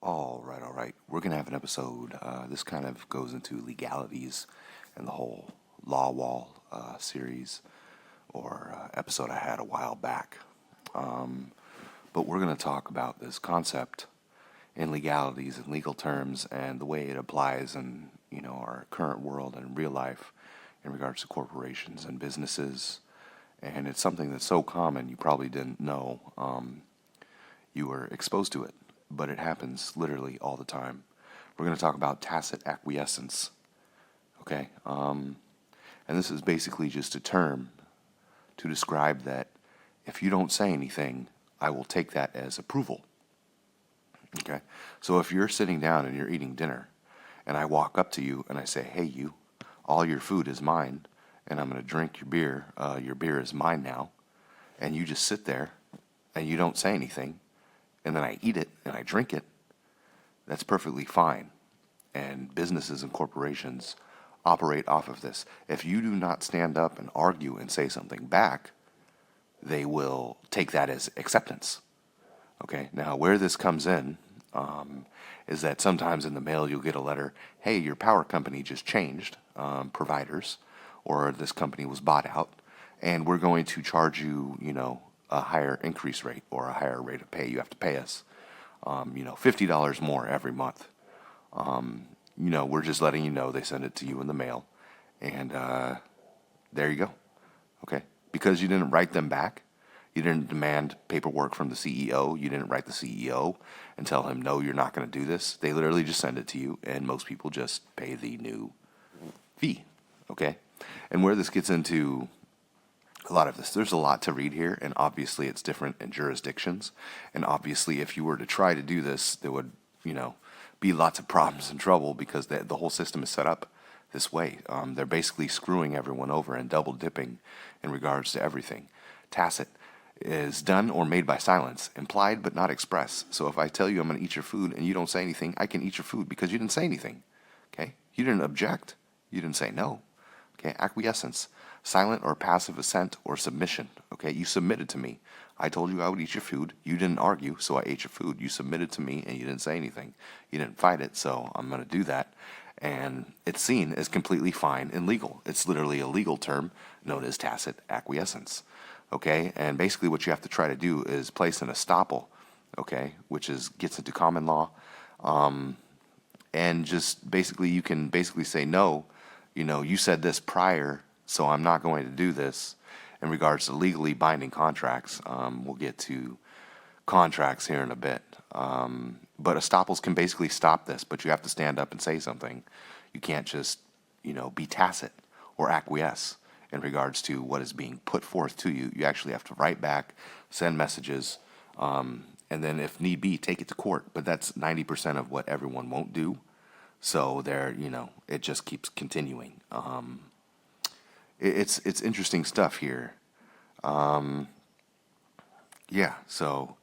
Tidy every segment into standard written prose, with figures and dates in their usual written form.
All right. We're going to have an episode. This kind of goes into legalities and the whole Law Wall series or episode I had a while back. But we're going to talk about this concept in legalities and legal terms and the way it applies in our current world and real life in regards to corporations and businesses. And it's something that's so common you probably didn't know you were exposed to it, but it happens literally all the time. We're going to talk about tacit acquiescence, okay? And this is basically just a term to describe that if you don't say anything, I will take that as approval, okay? So if you're sitting down and you're eating dinner, and I walk up to you and I say, hey, you, all your food is mine, and I'm going to drink your beer is mine now, and you just sit there and you don't say anything, and then I eat it and I drink it, that's perfectly fine. And businesses and corporations operate off of this. If you do not stand up and argue and say something back, they will take that as acceptance. Okay, now where this comes in is that sometimes in the mail you'll get a letter, hey, your power company just changed providers, or this company was bought out, and we're going to charge you, a higher increase rate or a higher rate of pay. You have to pay us, $50 more every month. We're just letting you know they send it to you in the mail, and there you go. Okay, because you didn't write them back. You didn't demand paperwork from the CEO. You didn't write the CEO and tell him, no, you're not going to do this. They literally just send it to you, and most people just pay the new fee. Okay, and where this gets into a lot of this, there's a lot to read here, and obviously it's different in jurisdictions. And obviously, if you were to try to do this, there would, be lots of problems and trouble because the whole system is set up this way. They're basically screwing everyone over and double dipping in regards to everything. Tacit is done or made by silence, implied but not express. So if I tell you I'm going to eat your food and you don't say anything, I can eat your food because you didn't say anything. Okay? You didn't object. You didn't say no. Okay? Acquiescence, silent or passive assent or submission. Okay? You submitted to me. I told you I would eat your food. You didn't argue, so I ate your food. You submitted to me and you didn't say anything. You didn't fight it, so I'm going to do that. And it's seen as completely fine and legal. It's literally a legal term known as tacit acquiescence. Okay, and basically what you have to try to do is place an estoppel, okay, which gets into common law, and just basically you can basically say no, you said this prior, so I'm not going to do this. In regards to legally binding contracts, we'll get to contracts here in a bit, but estoppels can basically stop this, but you have to stand up and say something. You can't just be tacit or acquiesce in regards to what is being put forth to you. You actually have to write back, send messages, and then if need be, take it to court. But that's 90% of what everyone won't do. So there, it just keeps continuing. It's interesting stuff here. Yeah, so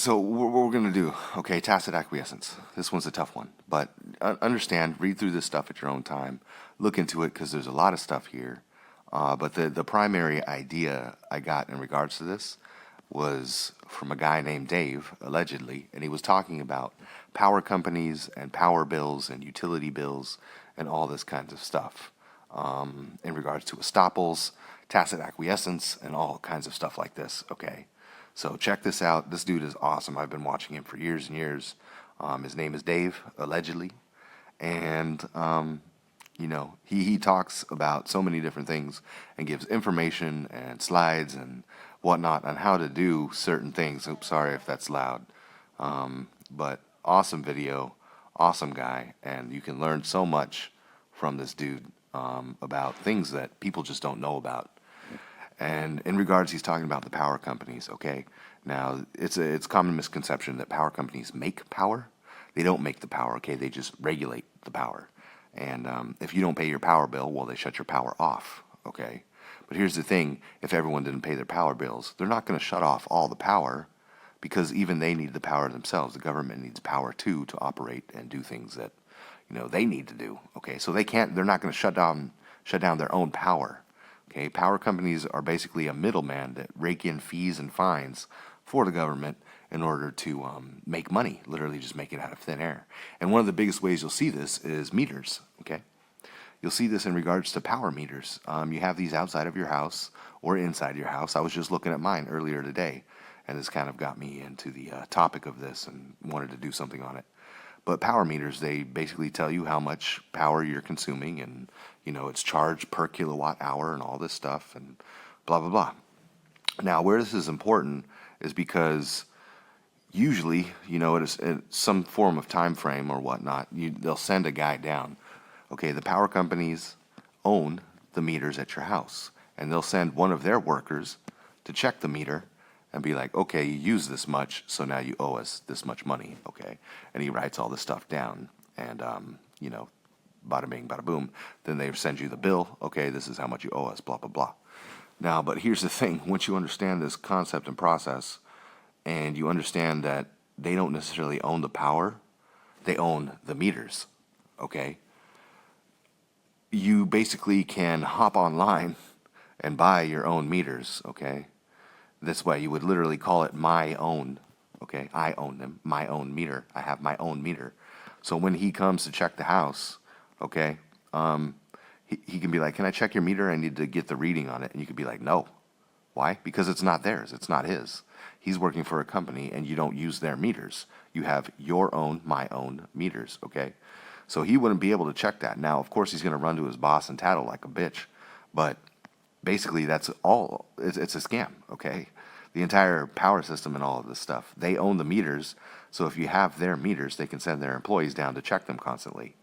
what we're going to do, okay, tacit acquiescence. This one's a tough one, but understand, read through this stuff at your own time. Look into it because there's a lot of stuff here. But the primary idea I got in regards to this was from a guy named Dave, allegedly, and he was talking about power companies and power bills and utility bills and all this kinds of stuff in regards to estoppels, tacit acquiescence, and all kinds of stuff like this, okay? So check this out. This dude is awesome. I've been watching him for years and years. His name is Dave, allegedly. And, he talks about so many different things and gives information and slides and whatnot on how to do certain things. Oops, sorry if that's loud. But awesome video, awesome guy. And you can learn so much from this dude about things that people just don't know about. And in regards, he's talking about the power companies, okay? Now, it's common misconception that power companies make power. They don't make the power, okay? They just regulate the power. And if you don't pay your power bill, well, they shut your power off, okay? But here's the thing, if everyone didn't pay their power bills, they're not going to shut off all the power because even they need the power themselves. The government needs power, too, to operate and do things that, they need to do, okay? So they're not going to shut down their own power. Okay, power companies are basically a middleman that rake in fees and fines for the government in order to make money, literally just make it out of thin air. And one of the biggest ways you'll see this is meters, okay? You'll see this in regards to power meters. You have these outside of your house or inside your house. I was just looking at mine earlier today, and this kind of got me into the topic of this and wanted to do something on it. But power meters, they basically tell you how much power you're consuming, and it's charged per kilowatt hour and all this stuff and blah, blah, blah. Now, where this is important is because usually, it is some form of time frame or whatnot, they'll send a guy down. Okay, the power companies own the meters at your house, and they'll send one of their workers to check the meter and be like, okay, you use this much, so now you owe us this much money, okay? And he writes all this stuff down, and, bada bing, bada boom. Then they send you the bill, okay, this is how much you owe us, blah, blah, blah. Now, but here's the thing. Once you understand this concept and process, and you understand that they don't necessarily own the power, they own the meters, okay? You basically can hop online and buy your own meters, okay? This way, you would literally call it my own, okay? I own them, my own meter. I have my own meter. So when he comes to check the house, okay, he can be like, can I check your meter? I need to get the reading on it. And you could be like, no. Why? Because it's not theirs. It's not his. He's working for a company, and you don't use their meters. You have your own, my own meters, okay? So he wouldn't be able to check that. Now, of course, he's going to run to his boss and tattle like a bitch, but basically that's all. It's a scam, okay? The entire power system and all of this stuff, they own the meters, so if you have their meters, they can send their employees down to check them constantly.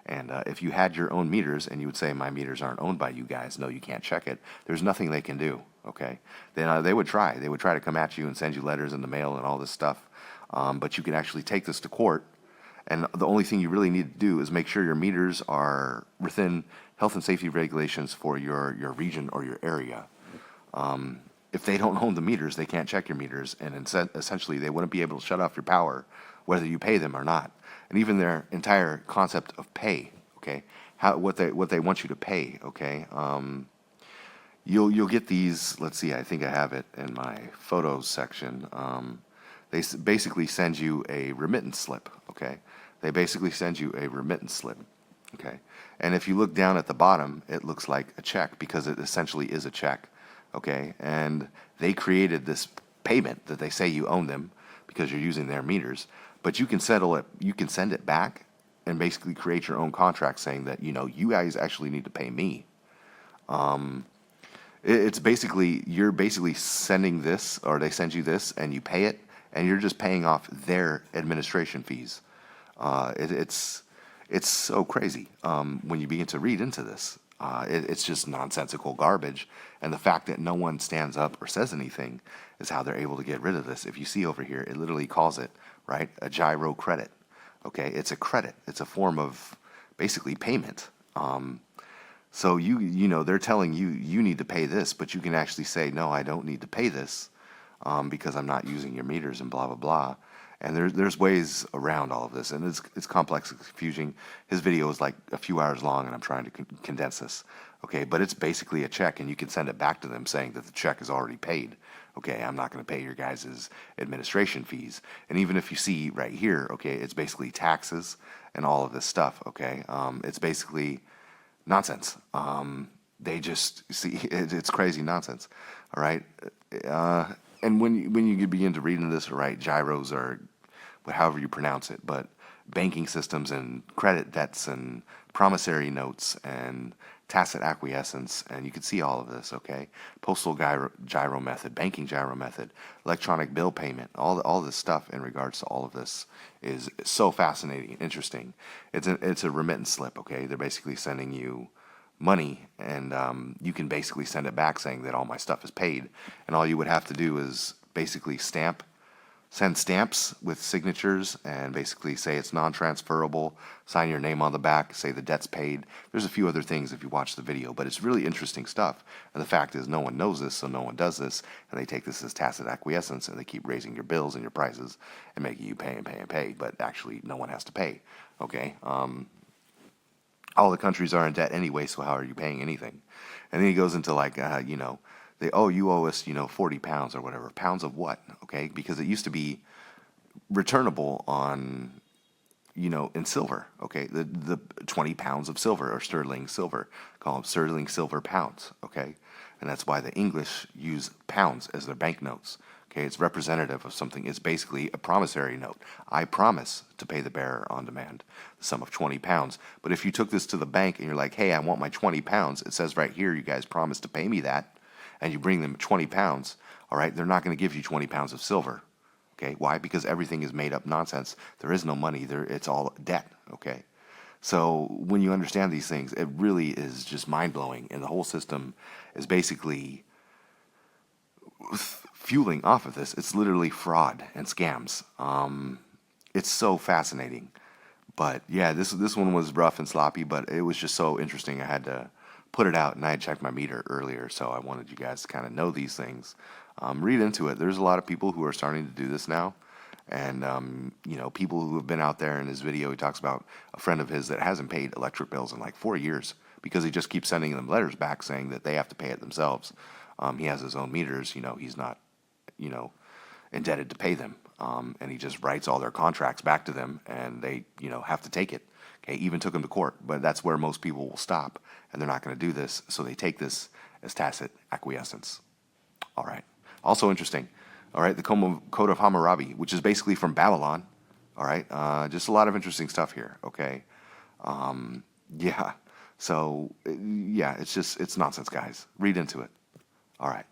And if you had your own meters and you would say, my meters aren't owned by you guys, no, you can't check it, there's nothing they can do, okay? Then they would try. They would try to come at you and send you letters in the mail and all this stuff, but you can actually take this to court. And the only thing you really need to do is make sure your meters are within health and safety regulations for your region or your area. If they don't own the meters, they can't check your meters, and essentially they wouldn't be able to shut off your power whether you pay them or not. And even their entire concept of pay, okay, what they want you to pay, okay. You'll get these. Let's see. I think I have it in my photos section. They basically send you a remittance slip, okay? They basically send you a remittance slip, okay? And if you look down at the bottom, it looks like a check because it essentially is a check, okay? And they created this payment that they say you own them because you're using their meters, but you can settle it, you can send it back and basically create your own contract saying that, you guys actually need to pay me. It's basically, you're basically sending this, or they send you this and you pay it, and you're just paying off their administration fees. It's so crazy when you begin to read into this. It's just nonsensical garbage, and the fact that no one stands up or says anything is how they're able to get rid of this. If you see over here, it literally calls it, right, a gyro credit. Okay, it's a credit. It's a form of basically payment. So they're telling you you need to pay this, but you can actually say, no, I don't need to pay this. Because I'm not using your meters and blah, blah, blah. And there's ways around all of this, and it's complex, it's confusing. His video is like a few hours long, and I'm trying to condense this, okay? But it's basically a check, and you can send it back to them saying that the check is already paid, okay? I'm not going to pay your guys' administration fees. And even if you see right here, okay, it's basically taxes and all of this stuff, okay? It's basically nonsense. They just, see, it's crazy nonsense, all right? And when you begin to read into this, right, gyros are however you pronounce it, but banking systems and credit debts and promissory notes and tacit acquiescence, and you can see all of this, okay? Postal gyro method, banking gyro method, electronic bill payment, all this stuff in regards to all of this is so fascinating and interesting. It's a remittance slip, okay? They're basically sending you money, and you can basically send it back saying that all my stuff is paid, and all you would have to do is basically send stamps with signatures and basically say it's non-transferable, sign your name on the back, say the debt's paid. There's a few other things if you watch the video, but it's really interesting stuff. And the fact is no one knows this, so no one does this, and they take this as tacit acquiescence, and they keep raising your bills and your prices and making you pay and pay and pay, but actually no one has to pay, okay? All the countries are in debt anyway, so how are you paying anything? And then he goes into like, you owe us, 40 pounds or whatever. Pounds of what? Okay, because it used to be returnable on, in silver. Okay, the 20 pounds of silver, or sterling silver, call them sterling silver pounds. Okay, and that's why the English use pounds as their banknotes. Okay, it's representative of something. It's basically a promissory note. I promise to pay the bearer on demand the sum of 20 pounds. But if you took this to the bank and you're like, hey, I want my 20 pounds, it says right here, you guys promised to pay me that, and you bring them 20 pounds, all right, they're not going to give you 20 pounds of silver. Okay, why? Because everything is made up nonsense. There is no money. It's all debt. Okay, so when you understand these things, it really is just mind blowing, and the whole system is basically fueling off of this. It's literally fraud and scams. It's so fascinating. But yeah, this one was rough and sloppy, but it was just so interesting. I had to put it out, and I had checked my meter earlier, so I wanted you guys to kind of know these things. Read into it. There's a lot of people who are starting to do this now, and people who have been out there. In his video, he talks about a friend of his that hasn't paid electric bills in like 4 years because he just keeps sending them letters back saying that they have to pay it themselves. He has his own meters. He's not, indebted to pay them. And he just writes all their contracts back to them, and they, have to take it. Okay, even took him to court, but that's where most people will stop, and they're not going to do this, so they take this as tacit acquiescence. All right. Also interesting. All right, the Code of Hammurabi, which is basically from Babylon. All right, just a lot of interesting stuff here. Okay, yeah. So yeah, it's nonsense, guys. Read into it. All right.